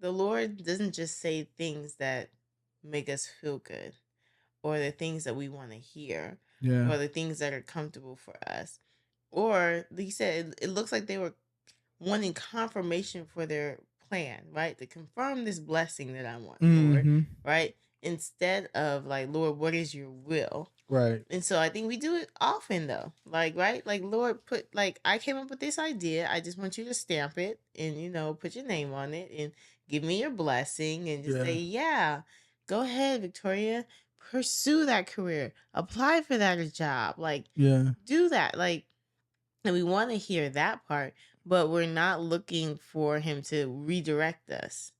the Lord doesn't just say things that make us feel good or the things that we want to hear Yeah. or the things that are comfortable for us. Or, like you said, it looks like they were wanting confirmation for their plan, right? To confirm this blessing that I want, Lord, Mm-hmm. right? Instead of like, Lord, what is your will? Right. And so I think we do it often though. Like, right? Like, Lord, put like I came up with this idea. I just want you to stamp it and put your name on it and give me your blessing and just say, Yeah. yeah, go ahead, Victoria. Pursue that career. Apply for that job. Like, Yeah. do that. Like, and we want to hear that part, but we're not looking for him to redirect us.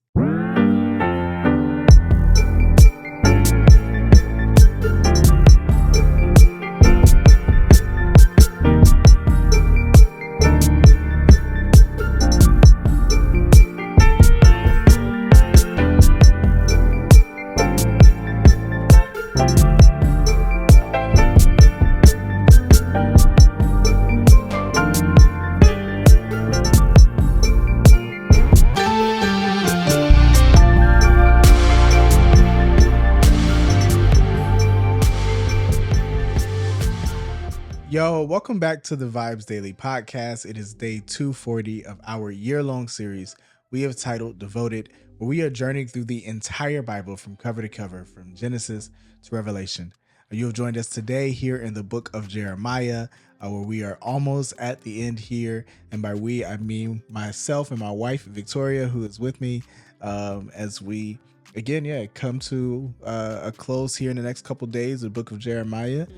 Yo, welcome back to the Vibes Daily Podcast. It is day 240 of our year-long series we have titled Devoted, where we are journeying through the entire Bible from cover to cover, from Genesis to Revelation. You have joined us today here in the book of Jeremiah, where we are almost at the end here. And by we, I mean myself and my wife, Victoria, who is with me as we again, come to a close here in the next couple days, the book of Jeremiah.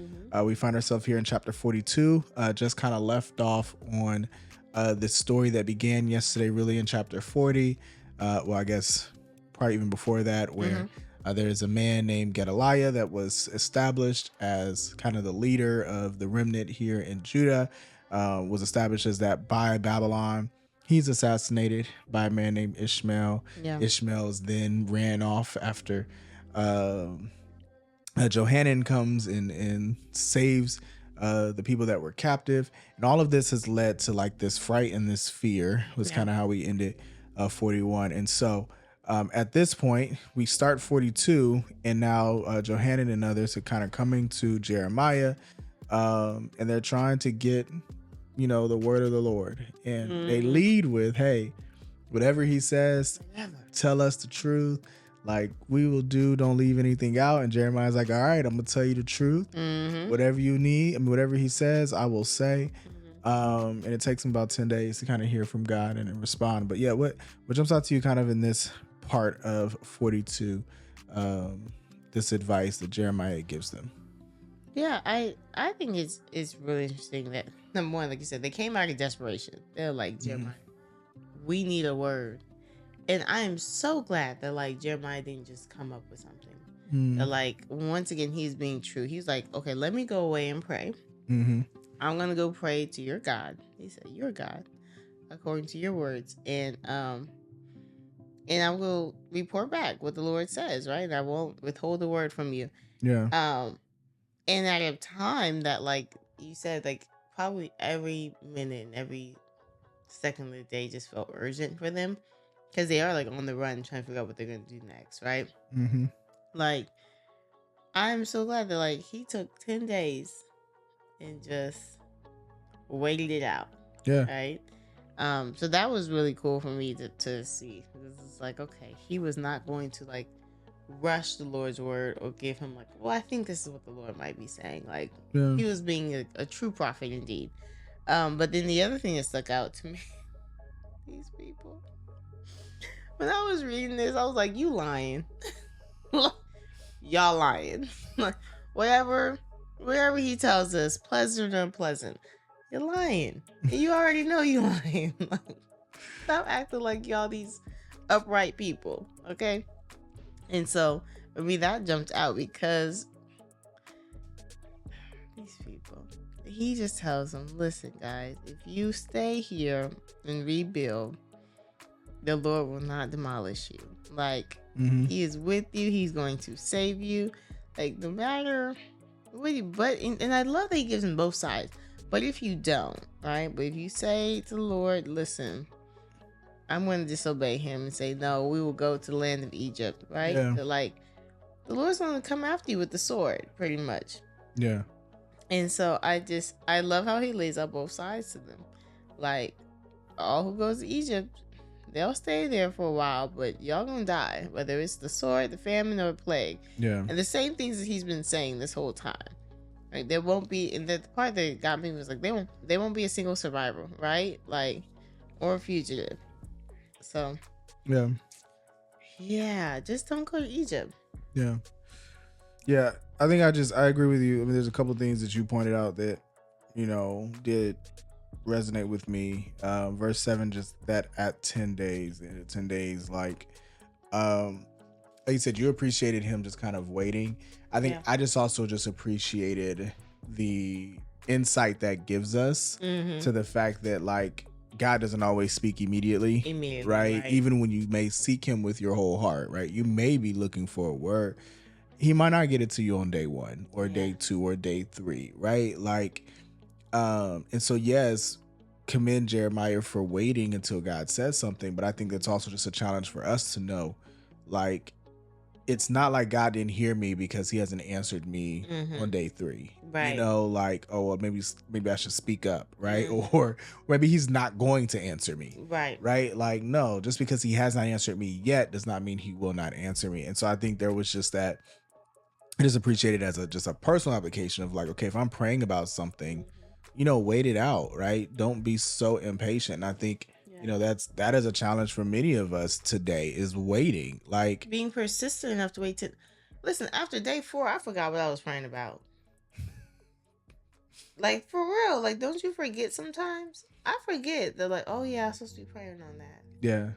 We find ourselves here in chapter 42, just kind of left off on the story that began yesterday, really in chapter 40. Well, I guess probably even before that, where there's a man named Gedaliah that was established as kind of the leader of the remnant here in Judah, was established as that by Babylon. He's assassinated by a man named Ishmael. Yeah. Ishmael is then ran off after Johanan comes and saves the people that were captive. And all of this has led to like this fright and this fear was kind of how we ended 41. And so at this point, we start 42, and now Johanan and others are kind of coming to Jeremiah, and they're trying to get the word of the Lord, and they lead with, hey, whatever he says, tell us the truth, like we will do, don't leave anything out. And Jeremiah's like, all right, I'm gonna tell you the truth, whatever you need, whatever he says, I will say. And it takes him about 10 days to kind of hear from God and respond. But yeah, what jumps out to you kind of in this part of 42, this advice that Jeremiah gives them? Yeah, I think it's really interesting that, number one, like you said, they came out of desperation. They're like, Jeremiah, we need a word. And I am so glad that like Jeremiah didn't just come up with something. That like, once again, he's being true. He's like, okay, let me go away and pray. I'm gonna go pray to your God. He said, your God, according to your words, and I will report back what the Lord says, right? And I won't withhold the word from you. Yeah. And at a time that, like you said, like probably every minute and every second of the day just felt urgent for them, because they are like on the run trying to figure out what they're gonna do next, right? Like, I'm so glad that like he took 10 days and just waited it out. Yeah. Right. So that was really cool for me to see. This is like, okay, he was not going to like rush the Lord's word or give him like, well, I think this is what the Lord might be saying. Like, he was being a true prophet indeed. But then the other thing that stuck out to me, these people, when I was reading this, I was like, you lying. Y'all lying. Like, whatever he tells us, pleasant or unpleasant, you're lying. And you already know you're lying. Stop acting like y'all these upright people, okay? And so, for me, that jumped out because these people, he just tells them, listen, guys, if you stay here and rebuild, the Lord will not demolish you. Like, he is with you. He's going to save you. Like, no matter what you, and I love that he gives them both sides. But if you don't, right? But if you say to the Lord, listen, I'm going to disobey him and say, no, we will go to the land of Egypt, right? Yeah. But like, the Lord's going to come after you with the sword, pretty much. Yeah. And so I love how he lays out both sides to them. Like, all who goes to Egypt, they'll stay there for a while, but y'all gonna die, whether it's the sword, the famine, or the plague. Yeah. And the same things that he's been saying this whole time. Right? There won't be, and the part that got me was like, there won't be a single survivor, right? Like, or a fugitive. So, yeah, just don't go to Egypt. Yeah. Yeah. I think I agree with you. I mean, there's a couple of things that you pointed out that, did resonate with me. Verse 7, just that at 10 days, like you said, you appreciated him just kind of waiting. I think I just also just appreciated the insight that gives us to the fact that like God doesn't always speak immediately, right? Even when you may seek him with your whole heart, right? You may be looking for a word. He might not get it to you on day 1 or day 2 or day 3, right? Like, and so yes, commend Jeremiah for waiting until God says something, but I think that's also just a challenge for us to know, like, it's not like God didn't hear me because he hasn't answered me on day 3. Right. Like, oh, well, maybe I should speak up, right? Or maybe he's not going to answer me. Right. Right? Like, no, just because he has not answered me yet does not mean he will not answer me. And so I think there was just that, I just appreciate it as just a personal application of like, okay, if I'm praying about something, wait it out, right? Don't be so impatient. And I think, that is a challenge for many of us today, is waiting, like being persistent enough to wait. Listen, after day 4, I forgot what I was praying about. Like, for real, like, don't you forget sometimes? I forget. They're like, oh yeah, I'm supposed to be praying on that.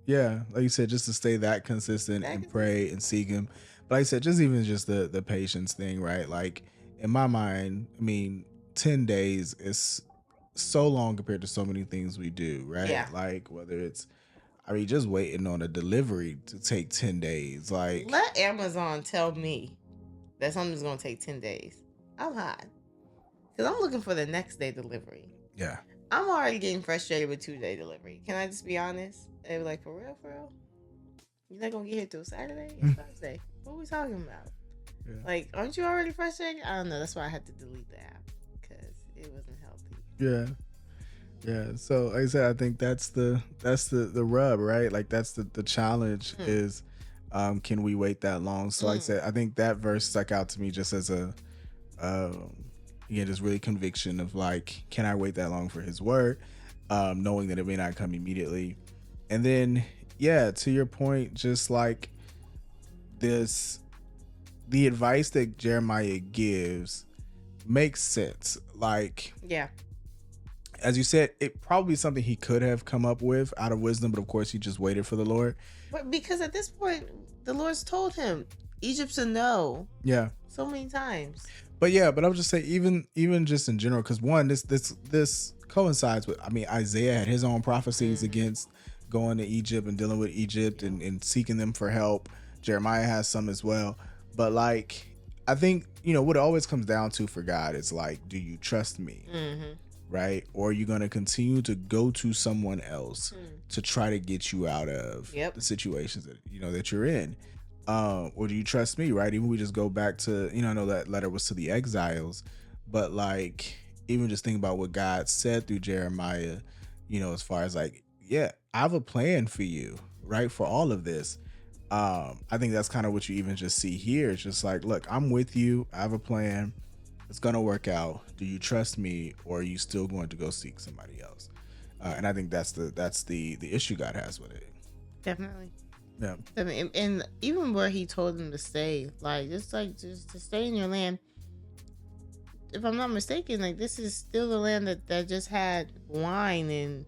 Yeah, like you said, just to stay that consistent and pray and seek him. But like I said, just even just the patience thing, right? Like, in my mind, I mean, 10 days is so long compared to so many things we do, right? Yeah. Like, whether it's, I mean, just waiting on a delivery to take 10 days. Like, let Amazon tell me that something's going to take 10 days. I'm hot. Because I'm looking for the next day delivery. Yeah. I'm already getting frustrated with 2-day delivery. Can I just be honest? They were like, for real? You're not going to get here till Saturday or Thursday? What are we talking about? Yeah. Like, aren't you already frustrated? I don't know. That's why I had to delete the app. Because it wasn't healthy. Yeah. So like I said, I think that's the rub, right? Like, that's the challenge is, can we wait that long? So like I said, I think that verse stuck out to me just as a, again, just really conviction of like, can I wait that long for his word? Knowing that it may not come immediately. And then, to your point, just like the advice that Jeremiah gives makes sense. Like, as you said, it probably something he could have come up with out of wisdom, but of course he just waited for the Lord. But because at this point, the Lord's told him Egypt's a no. Yeah. So many times. But I would just say even just in general, because one, this coincides with, I mean, Isaiah had his own prophecies against going to Egypt and dealing with Egypt and seeking them for help. Jeremiah has some as well. But like, I think, what it always comes down to for God is like, do you trust me? Right? Or are you going to continue to go to someone else to try to get you out of the situations that, that you're in? Or do you trust me? Right? Even we just go back to, I know that letter was to the exiles, but like, even just think about what God said through Jeremiah, as far as like, I have a plan for you, right? For all of this. I think that's kind of what you even just see here. It's just like, look, I'm with you. I have a plan. It's going to work out. Do you trust me, or are you still going to go seek somebody else? And I think that's the issue God has with it. Definitely. Yeah. And even where he told them to stay, just to stay in your land. If I'm not mistaken, like, this is still the land that just had wine and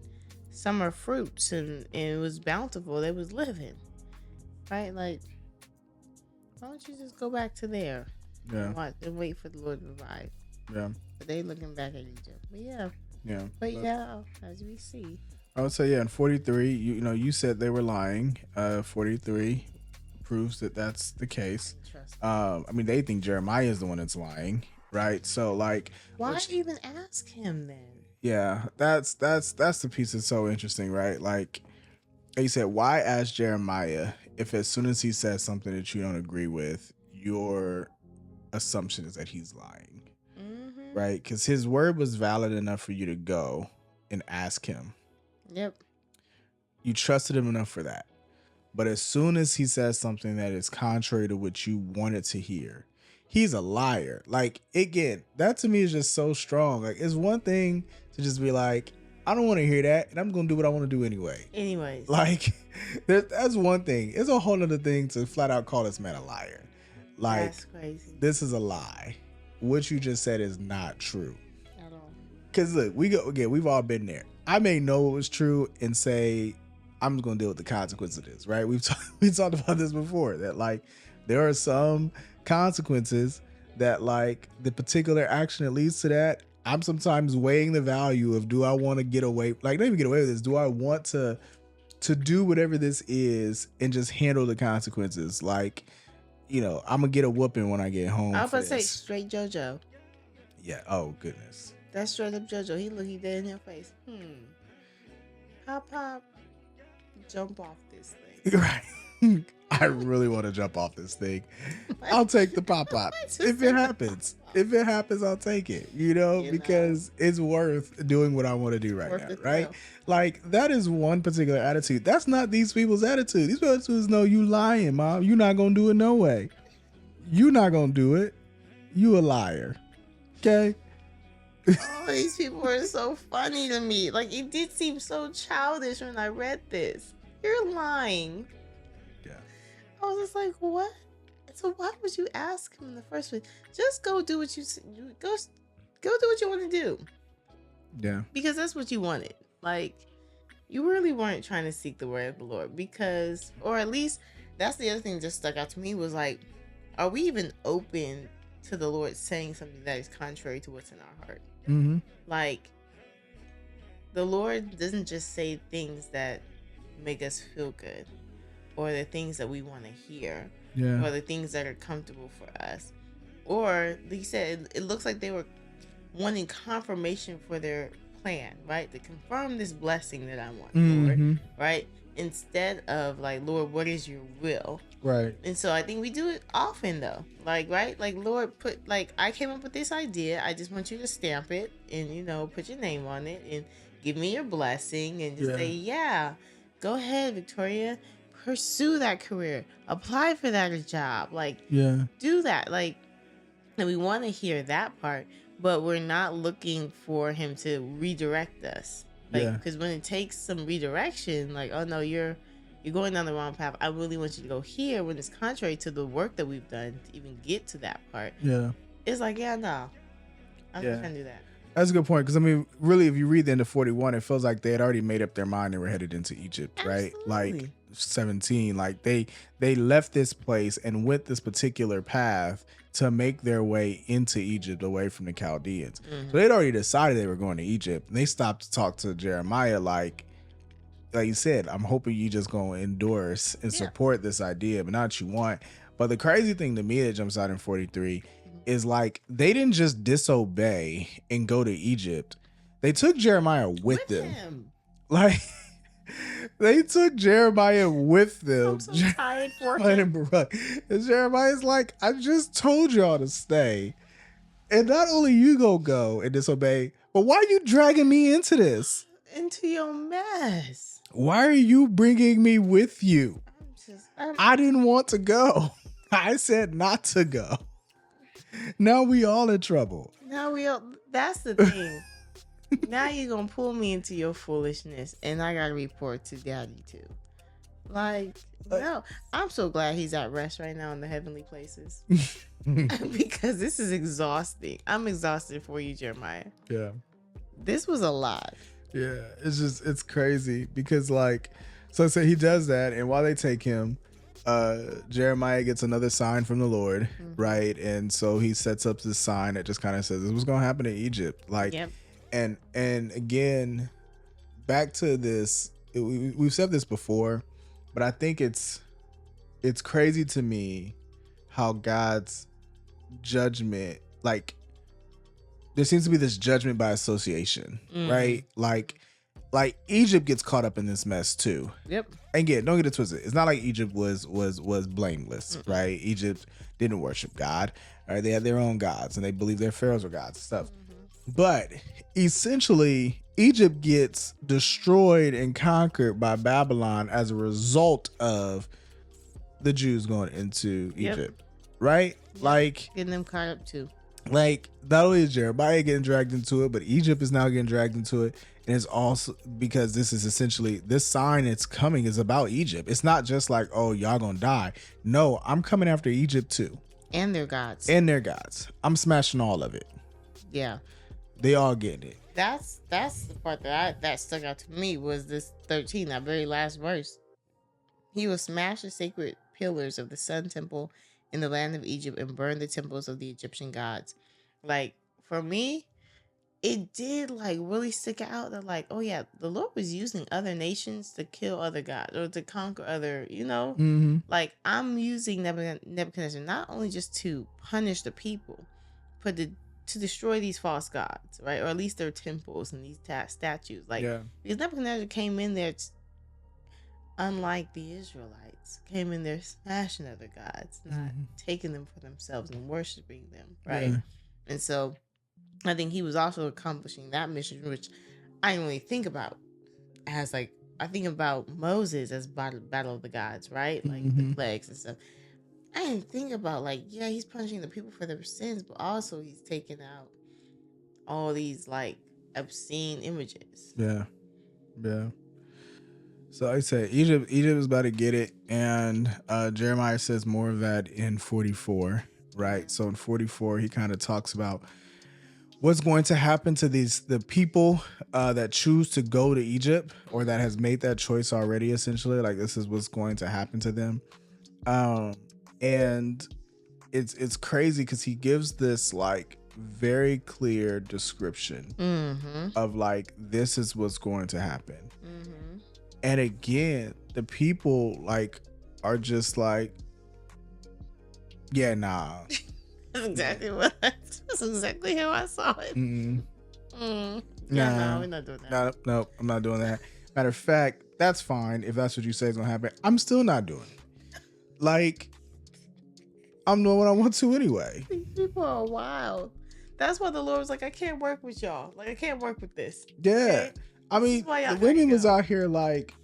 summer fruits and it was bountiful. They was living. Right? Like, why don't you just go back to there? Yeah. And wait for the Lord to provide. Yeah. But they looking back at Egypt. But yeah. Yeah. But as we see. I would say, in 43, you said they were lying. 43 proves that that's the case. I mean, they think Jeremiah is the one that's lying, right? So like, why even ask him then? Yeah, that's the piece that's so interesting, right? Like, He said, why ask Jeremiah if as soon as he says something that you don't agree with, your assumption is that he's lying? Mm-hmm. Right? Because his word was valid enough for you to go and ask him. Yep. You trusted him enough for that. But as soon as he says something that is contrary to what you wanted to hear, he's a liar. Like, again, that to me is just so strong. Like, it's one thing to just be like, I don't want to hear that, and I'm going to do what I want to do anyway. Anyways. Like, that's one thing. It's a whole other thing to flat out call this man a liar. Like, that's crazy. This is a lie. What you just said is not true. At all. Because look, we've all been there. I may know it was true and say, I'm just going to deal with the consequence of this, right? We talked about this before, that like there are some consequences that like the particular action that leads to that. I'm sometimes weighing the value of, do I want to get away? Like, not even get away with this. Do I want to do whatever this is and just handle the consequences? Like, I'm going to get a whooping when I get home. I was about to say straight JoJo. Yeah. Oh, goodness. That's straight up JoJo. He dead in your face. Pop. Jump off this thing. Right. I really want to jump off this thing. I'll take the pop. If it happens. If it happens, I'll take it. Because it's worth doing what I want to do right now. Right? Like, that is one particular attitude. That's not these people's attitude. These people's attitudes know you lying, Mom. You're not gonna do it no way. You're not gonna do it. You a liar. Okay? All these people are so funny to me. Like, it did seem so childish when I read this. You're lying. Yeah. I was just like, what? So why would you ask him in the first place? Just go do what you go do what you want to do. Yeah. Because that's what you wanted. Like, you really weren't trying to seek the word of the Lord, because, or at least that's the other thing that just stuck out to me, was like, are we even open to the Lord saying something that is contrary to what's in our heart? Mm-hmm. Like, the Lord doesn't just say things that make us feel good, or the things that we want to hear, or the things that are comfortable for us. Or, like you said, it looks like they were wanting confirmation for their plan, right? To confirm this blessing that I want, Lord, right? Instead of like, Lord, what is your will? Right. And so I think we do it often though. Like, right? Like, Lord, I came up with this idea. I just want you to stamp it and, put your name on it and give me your blessing and just say, yeah, go ahead, Victoria, pursue that career, apply for that job. Like, do that. Like, and we want to hear that part, but we're not looking for him to redirect us. Like, because when it takes some redirection, like, oh no, you're going down the wrong path. I really want you to go here, when it's contrary to the work that we've done to even get to that part. Yeah. It's like, no, I'm not going to do that. That's a good point. Because, I mean, really, if you read the end of 41, it feels like they had already made up their mind and were headed into Egypt, right? Like 17, like they left this place and went this particular path to make their way into Egypt, away from the Chaldeans. So they'd already decided they were going to Egypt. And they stopped to talk to Jeremiah like you said, I'm hoping you just going to endorse and support this idea, but not what you want. But the crazy thing to me that jumps out in 43 is like, they didn't just disobey and go to Egypt. They took Jeremiah with them. Like, they took Jeremiah with them. I'm so tired for him. And Jeremiah's like, I just told y'all to stay. And not only you go and disobey, but why are you dragging me into this? Into your mess. Why are you bringing me with you? I didn't want to go. I said not to go. Now we all in trouble. That's the thing. Now you're going to pull me into your foolishness, and I got to report to Daddy too. Like, no. I'm so glad he's at rest right now in the heavenly places. Because this is exhausting. I'm exhausted for you, Jeremiah. Yeah. This was a lot. Yeah, it's crazy because so he does that, and while they take him, Jeremiah gets another sign from the Lord, right? And so he sets up this sign that just kind of says, this was going to happen in Egypt. And again, back to this, we've said this before, but I think it's crazy to me how God's judgment, like, there seems to be this judgment by association, right? Like like Egypt gets caught up in this mess too. Yep. And again, don't get it twisted. It's not like Egypt was blameless, right? Egypt didn't worship God. Right? They had their own gods and they believed their pharaohs were gods and stuff. But essentially, Egypt gets destroyed and conquered by Babylon as a result of the Jews going into Egypt, right? Yep. Like Getting them caught up too. Like, not only is Jeremiah getting dragged into it, but Egypt is now getting dragged into it. And it's also because this is essentially, this sign that's coming is about Egypt. It's not just like, oh, y'all gonna die. No, I'm coming after Egypt too. And their gods. And their gods. I'm smashing all of it. Yeah. They all getting it. That's the part that stuck out to me was this 13, that very last verse. He will smash the sacred pillars of the Sun Temple in the land of Egypt and burn the temples of the Egyptian gods. Like, for me, it did like really stick out that like, oh yeah, the Lord was using other nations to kill other gods or to conquer other, like I'm using Nebuchadnezzar not only just to punish the people, but to destroy these false gods, right? Or at least their temples and these statues. Like, because Nebuchadnezzar came in there, unlike the Israelites, came in there smashing other gods, not taking them for themselves and worshiping them, right? Yeah. And so I think he was also accomplishing that mission, which I didn't really think about as like, I think about Moses as battle of the gods, right? Like the plagues and stuff. I didn't think about like, yeah, he's punishing the people for their sins, but also he's taking out all these like obscene images. Yeah. So I say Egypt is about to get it, and Jeremiah says more of that in 44, right? So in 44, he kind of talks about what's going to happen to the people that choose to go to Egypt or that has made that choice already. Essentially, like this is what's going to happen to them, and it's crazy because he gives this like very clear description of like this is what's going to happen. And again, the people like are just like, yeah, nah. That's exactly that's exactly how I saw it. Nah, No, we're not doing that. No, I'm not doing that. Matter of fact, that's fine if that's what you say is gonna happen. I'm still not doing it. Like, I'm doing what I want to anyway. These people are wild. That's why the Lord was like, I can't work with y'all. Like, I can't work with this. Yeah. Okay? I mean, the women was out here like,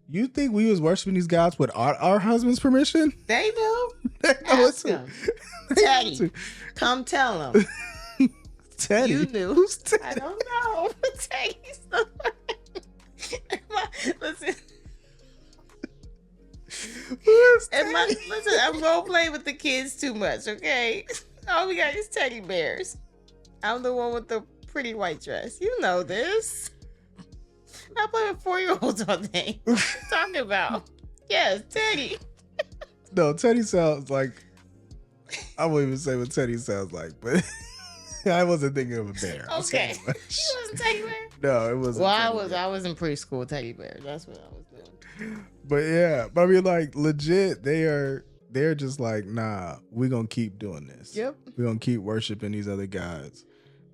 you think we was worshiping these gods with our husband's permission? They do. They know Ask them. Teddy, come tell them. Teddy? You knew. Who's Teddy? I don't know. Teddy's the Listen. Listen, I'm role playing with the kids too much, okay? All we got is teddy bears. I'm the one with the pretty white dress. You know this. I play with 4-year-olds all day. What are you talking about? Yes, Teddy. No, Teddy sounds like, I won't even say what Teddy sounds like, but I wasn't thinking of a bear. Okay. You wasn't teddy bear? No, it wasn't. Well, I was in preschool teddy bear. That's what I was doing. But yeah, I mean, like legit, they're just like, nah, we're gonna keep doing this. Yep. We're gonna keep worshiping these other gods.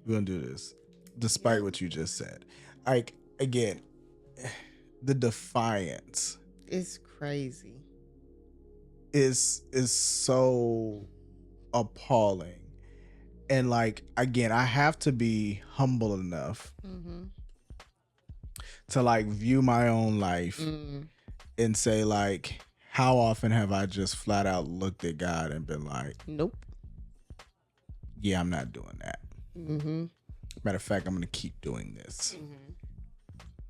We're gonna do this, despite what you just said. Like, again, the defiance is crazy. Is so appalling. And like, again, I have to be humble enough to like view my own life and say like, how often have I just flat out looked at God and been like, nope, yeah, I'm not doing that. Matter of fact, I'm gonna keep doing this.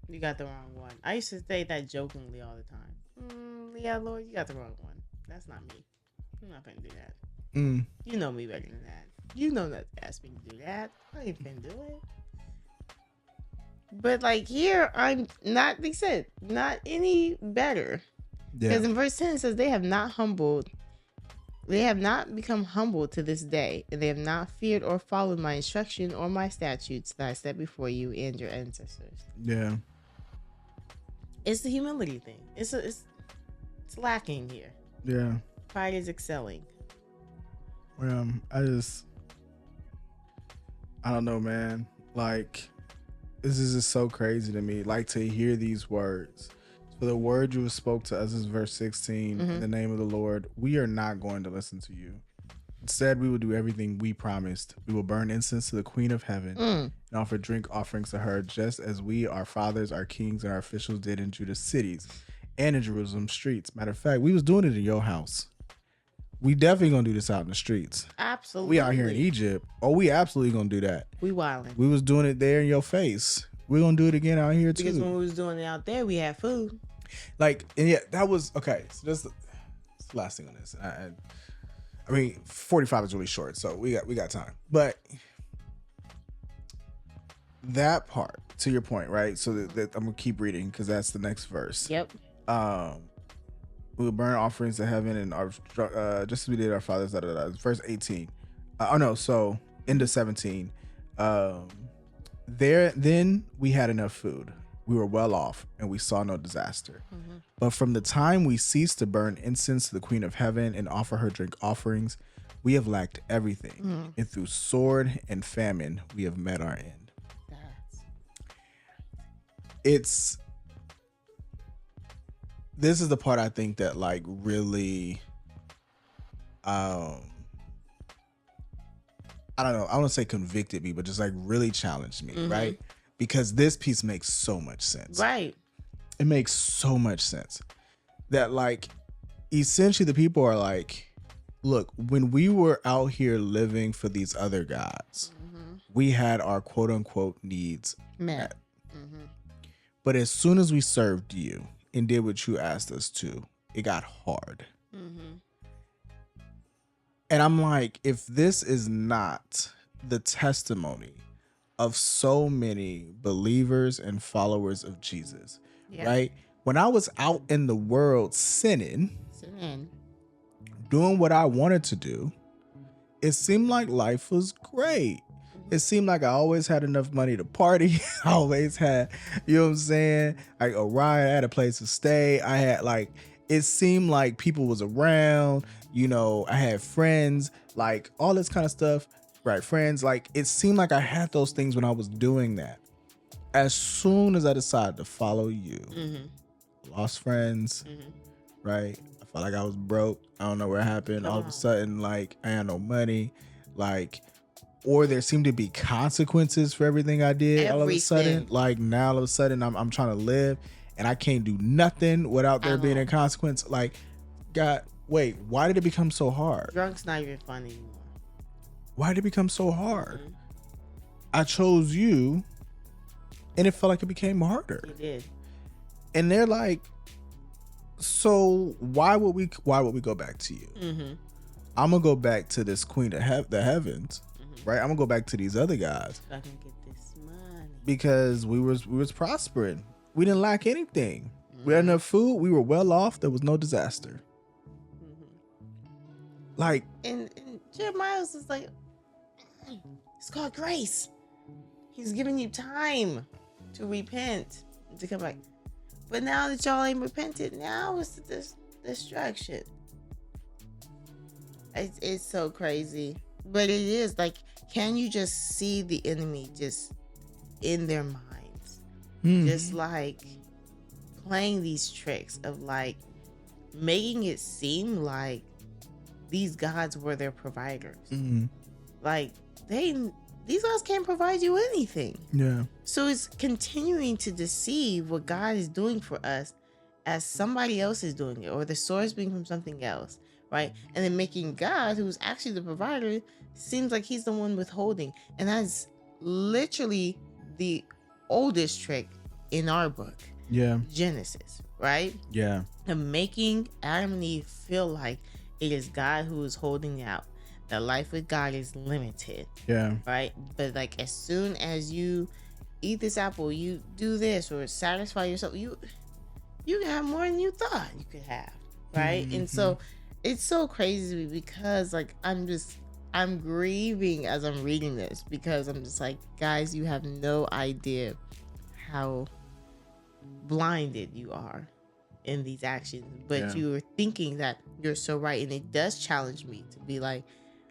You got the wrong one. I used to say that jokingly all the time. Yeah, Lord, you got the wrong one. That's not me. I'm not gonna do that. You know me better than that. You know not to ask me to do that. I ain't gonna do it. But like here, I'm not, they said, not any better. Because in verse 10 it says they have not become humble to this day, and they have not feared or followed my instruction or my statutes that I set before you and your ancestors. Yeah. It's the humility thing. It's lacking here. Yeah. Pride is excelling. I don't know, man. Like, This is just so crazy to me. Like, to hear these words. For the word you spoke to us, is verse 16. In the name of the Lord, we are not going to listen to you. Instead, we will do everything we promised. We will burn incense to the Queen of Heaven and offer drink offerings to her, just as we, our fathers, our kings, and our officials did in Judah's cities and in Jerusalem's streets. Matter of fact, we was doing it in your house. We definitely gonna do this out in the streets. Absolutely. We out here in Egypt. Oh, we absolutely gonna do that. We wilding. We was doing it there in your face. We're gonna do it again out here too. Because when we was doing it out there, we had food. Like, and yeah, that was okay. So that's the last thing on this. I mean, 45 is really short, so we got time. But that part, to your point, right? So that I'm gonna keep reading because that's the next verse. Yep. We will burn offerings to heaven and our just as we did our fathers. Verse 18. So into 17. Then we had enough food. We were well off and we saw no disaster. But from the time we ceased to burn incense to the Queen of Heaven and offer her drink offerings, we have lacked everything. And through sword and famine, we have met our end. This is the part I think that like really, I don't know. I don't say convicted me, but just like really challenged me, right? Because this piece makes so much sense. Right. It makes so much sense that like essentially the people are like, look, when we were out here living for these other gods, we had our quote unquote needs met. But as soon as we served you and did what you asked us to, it got hard. And I'm like, if this is not the testimony of so many believers and followers of Jesus, right? When I was out in the world sinning, doing what I wanted to do, it seemed like life was great. It seemed like I always had enough money to party. I always had, you know what I'm saying? Like a ride, I had a place to stay. I had like, it seemed like people was around, you know, I had friends, like all this kind of stuff, right? Friends, like it seemed like I had those things when I was doing that. As soon as I decided to follow you, lost friends, right? I felt like I was broke. I don't know what happened. All of a sudden, like I had no money, like, or there seemed to be consequences for everything I did. All of a sudden, like now all of a sudden I'm trying to live and I can't do nothing without there being a consequence. Like, God, wait, why did it become so hard? Drunk's not even fun anymore. Why did it become so hard? I chose you and it felt like it became harder. It did. And they're like, so why would we go back to you? I'm gonna go back to this queen of the heavens, right? I'm gonna go back to these other guys. So I can get this money. Because we was prospering. We didn't lack anything. We had enough food. We were well off. There was no disaster. Like, and Jeremiah was just like, it's called grace. He's giving you time to repent, to come back. But now that y'all ain't repented, now it's this destruction. It's so crazy. But it is like, can you just see the enemy just in their minds? Just like playing these tricks of like making it seem like these gods were their providers. Like these guys can't provide you anything. Yeah. So it's continuing to deceive what God is doing for us as somebody else is doing it, or the source being from something else, right? And then making God, who's actually the provider, seems like he's the one withholding. And that's literally the oldest trick in our book. Yeah. Genesis, right? Yeah. And making Adam and Eve feel like it is God who is holding out. The life with God is limited. Yeah. Right? But like as soon as you eat this apple, you do this or satisfy yourself, you can have more than you thought you could have. Right? And so it's so crazy because like I'm grieving as I'm reading this, because I'm just like, guys, you have no idea how blinded you are in these actions, but you are thinking that you're so right. And it does challenge me to be like,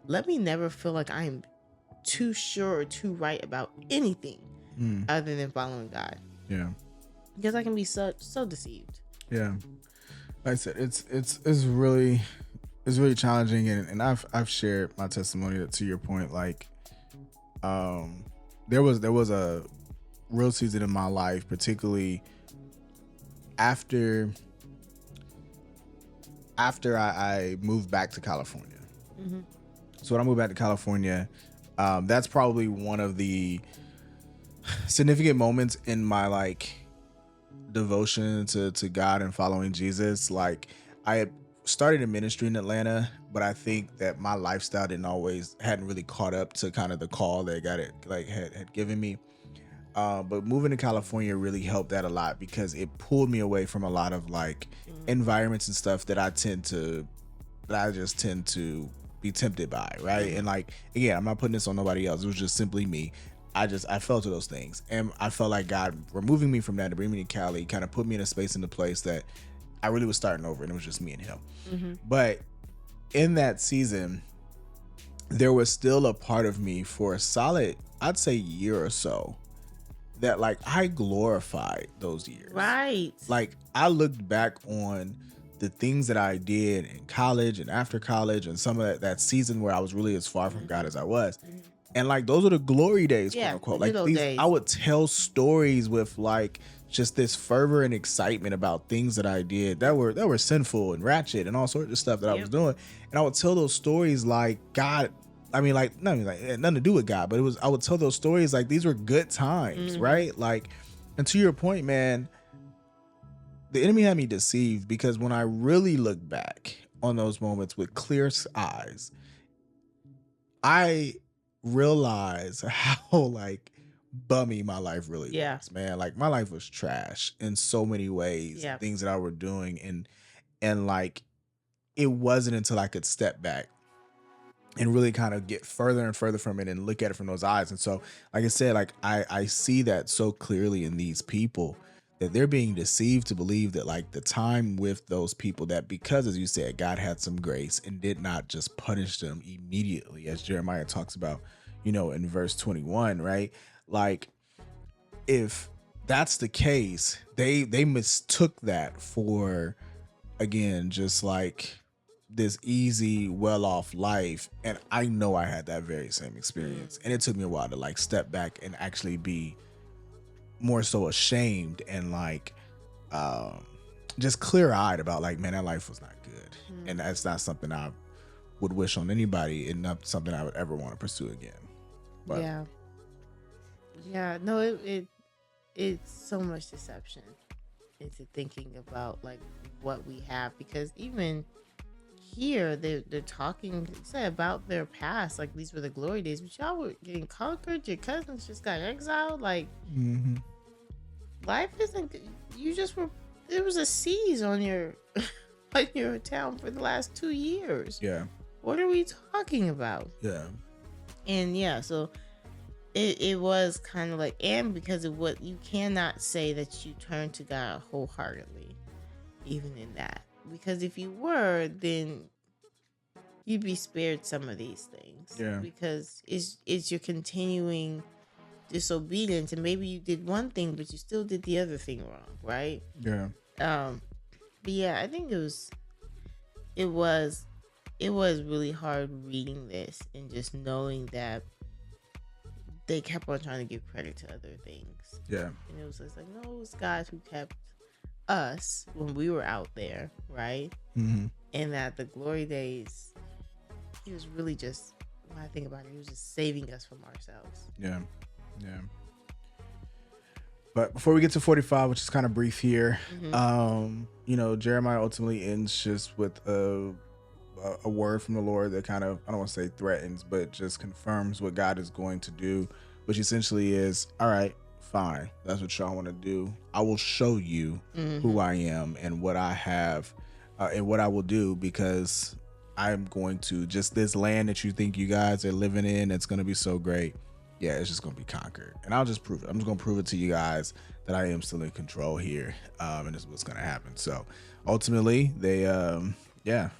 let me never feel like I am too sure or too right about anything, other than following God. Yeah. Because I can be so deceived. Yeah. Like I said, it's really challenging, and I've shared my testimony to your point. Like, there was a real season in my life, particularly after I moved back to California. So when I moved back to California, that's probably one of the significant moments in my like devotion to God and following Jesus. Like, I had started a ministry in Atlanta, but I think that my lifestyle hadn't really caught up to kind of the call that God had given me. But moving to California really helped that a lot, because it pulled me away from a lot of like environments and stuff that I just tend to be tempted by, right? And like, again, I'm not putting this on nobody else. It was just simply me. I fell to those things, and I felt like God removing me from that to bring me to Cali kind of put me in a space, in the place that I really was starting over, and it was just me and him. But in that season, there was still a part of me for a solid, I'd say, year or so, that like I glorified those years. Right. Like, I looked back on the things that I did in college and after college, and some of that season where I was really as far from God as I was. And like, those are the glory days, quote unquote. Like, I would tell stories with like just this fervor and excitement about things that I did that were sinful and ratchet and all sorts of stuff that I was doing. And I would tell those stories like God. I mean, like, nothing to do with God, but I would tell those stories like these were good times, right? Like, and to your point, man, the enemy had me deceived, because when I really look back on those moments with clear eyes, I realize how like bummy my life really was, man. Like, my life was trash in so many ways, things that I were doing, and like, it wasn't until I could step back and really kind of get further and further from it and look at it from those eyes. And so, like I said, like I see that so clearly in these people, that they're being deceived to believe that like the time with those people, that because, as you said, God had some grace and did not just punish them immediately, as Jeremiah talks about, in verse 21, right? Like, if that's the case, they mistook that for, again, just like this easy, well-off life. And I know I had that very same experience, and it took me a while to like step back and actually be more so ashamed and like just clear-eyed about like, man, that life was not good, and that's not something I would wish on anybody, and not something I would ever want to pursue again. But no, it's so much deception into thinking about like what we have, because even here they're talking about their past, like these were the glory days, but y'all were getting conquered, your cousins just got exiled, like life isn't good. There was a siege on your on your town for the last 2 years. What are we talking about? And so it was kind of like, and because of what, you cannot say that you turn to God wholeheartedly even in that, because if you were, then you'd be spared some of these things. Because it's your continuing disobedience, and maybe you did one thing but you still did the other thing wrong, right? But I think it was really hard reading this and just knowing that they kept on trying to give credit to other things. And it was just like, no, it was God who kept us when we were out there, right? And that the glory days, he was really just, when I think about it, he was just saving us from ourselves. But before we get to 45, which is kind of brief here, Jeremiah ultimately ends just with a word from the Lord that kind of, I don't want to say threatens, but just confirms what God is going to do, which essentially is, all right, fine, that's what y'all want to do. I will show you who I am and what I have and what I will do, because I'm going to, just this land that you think you guys are living in, it's going to be so great. It's just going to be conquered. And I'll just prove it. I'm just going to prove it to you guys that I am still in control here. And this is what's going to happen. So ultimately, they,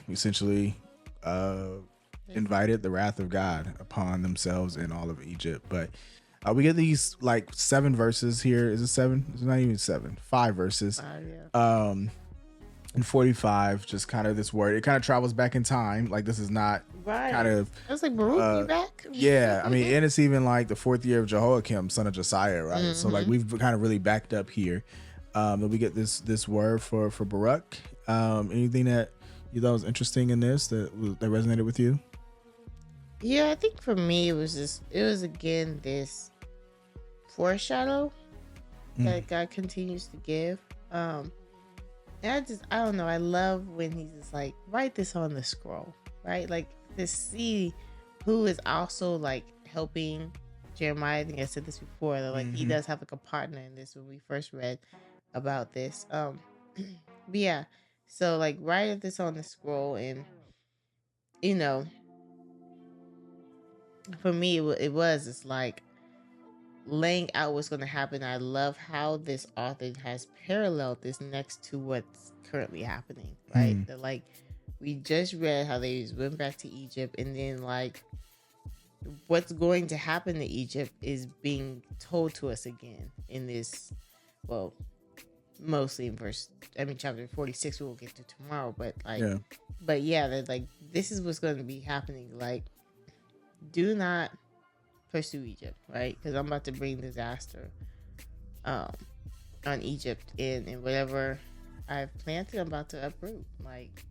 essentially invited the wrath of God upon themselves and all of Egypt. But We get these like 7 verses here. Is it 7? It's not even 7. 5 verses. Yeah. And 45, just kind of this word. It kind of travels back in time. Like this is not Right. kind of. I was like, Baruch, you back? Yeah, I mean, and it's even like the 4th year of Jehoiakim, son of Josiah, right? So like we've kind of really backed up here. That we get this word for Baruch. Anything that you thought was interesting in this that resonated with you? Yeah, I think for me it was again this foreshadow that God continues to give. And I don't know, I love when he's just like, write this on the scroll, right? Like to see who is also like helping Jeremiah. I think I said this before, that like he does have like a partner in this when we first read about this. But yeah, so like write this on the scroll, and you know, for me it's like laying out what's going to happen. I love how this author has paralleled this next to what's currently happening, right? That like we just read how they went back to Egypt, and then like what's going to happen to Egypt is being told to us again in this, well, mostly in chapter 46 we'll get to tomorrow, but like but yeah, that like this is what's going to be happening. Like, do not pursue Egypt, right? Because I'm about to bring disaster on Egypt, and whatever I've planted, I'm about to uproot. Like,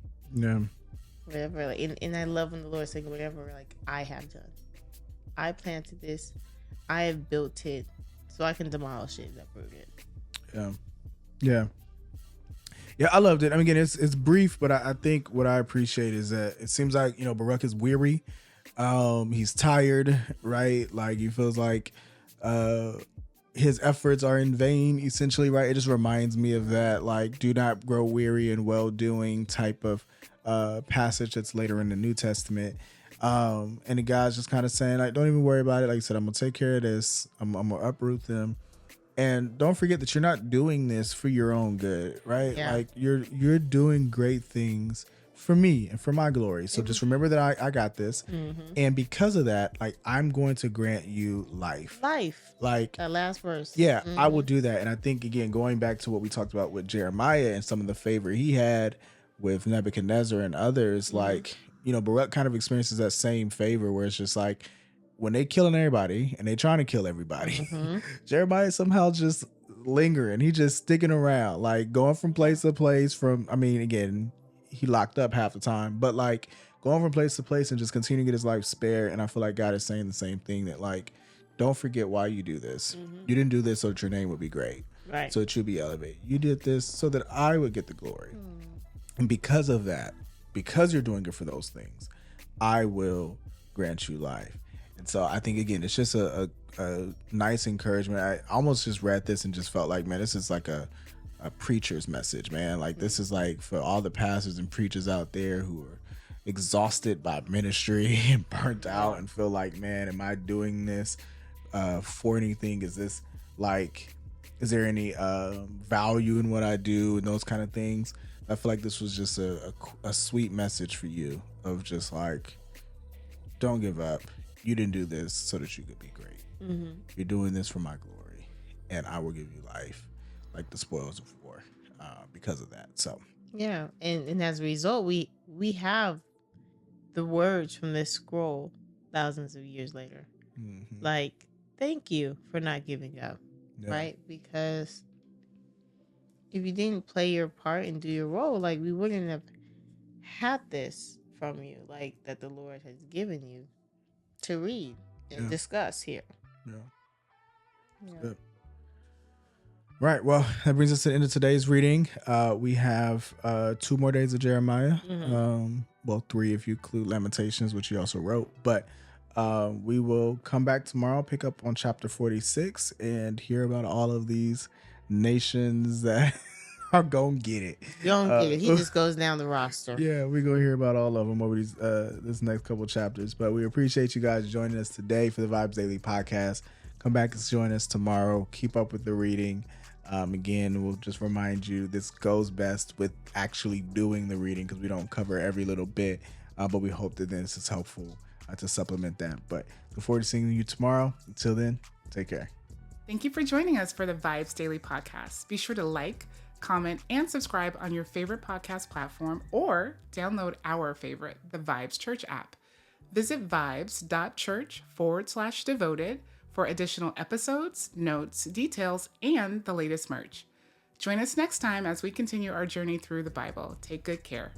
whatever. Like, and I love when the Lord is saying, whatever like I have done, I planted this, I have built it, so I can demolish it and uproot it. Yeah, I loved it. I mean, again, it's brief, but I think what I appreciate is that it seems like, Baruch is weary. He's tired, right? Like he feels like his efforts are in vain, essentially, right? It just reminds me of that, like, do not grow weary in well-doing type of passage that's later in the New Testament. And the guy's just kind of saying, like, don't even worry about it. Like I said, I'm gonna take care of this. I'm gonna uproot them. And don't forget that you're not doing this for your own good, right? Yeah. Like you're doing great things for me and for my glory. So just remember that I got this. And because of that, like I'm going to grant you life. Like that last verse. Yeah, I will do that. And I think, again, going back to what we talked about with Jeremiah and some of the favor he had with Nebuchadnezzar and others, like, Baruch kind of experiences that same favor where it's just like, when they killing everybody and they trying to kill everybody, Jeremiah somehow just lingering. He just sticking around, like going from place to place. Again, he locked up half the time, but like going from place to place and just continuing to get his life spared. And I feel like God is saying the same thing, that like, don't forget why you do this. You didn't do this so that your name would be great, right? So it should be elevated. You did this so that I would get the glory. And because of that, because you're doing it for those things, I will grant you life. And so I think, again, it's just a nice encouragement. I almost just read this and just felt like, man, this is like a preacher's message, man. Like this is like for all the pastors and preachers out there who are exhausted by ministry and burnt out and feel like, man, am I doing this for anything? Is there any value in what I do and those kind of things? I feel like this was just a sweet message for you of just like, don't give up. You didn't do this so that you could be great. You're doing this for my glory, and I will give you life like the spoils of war because of that. So yeah, and as a result, we have the words from this scroll thousands of years later. Like, thank you for not giving up, right? Because if you didn't play your part and do your role, like we wouldn't have had this from you, like that the Lord has given you to read and discuss here. Good. Right. Well, that brings us to the end of today's reading. We have 2 more days of Jeremiah. 3 if you include Lamentations, which he also wrote. But we will come back tomorrow, pick up on chapter 46, and hear about all of these nations that are gonna get it. He just goes down the roster. Yeah, we're gonna hear about all of them over these this next couple chapters. But we appreciate you guys joining us today for the Vibes Daily Podcast. Come back and join us tomorrow. Keep up with the reading. Again, we'll just remind you, this goes best with actually doing the reading because we don't cover every little bit. But we hope that this is helpful to supplement that. But look forward to seeing you tomorrow. Until then, Take care. Thank you for joining us for the Vibes Daily Podcast. Be sure to like, comment, and subscribe on your favorite podcast platform or download our favorite, the Vibes Church app. Visit vibes.church/devoted for additional episodes, notes, details, and the latest merch. Join us next time as we continue our journey through the Bible. Take good care.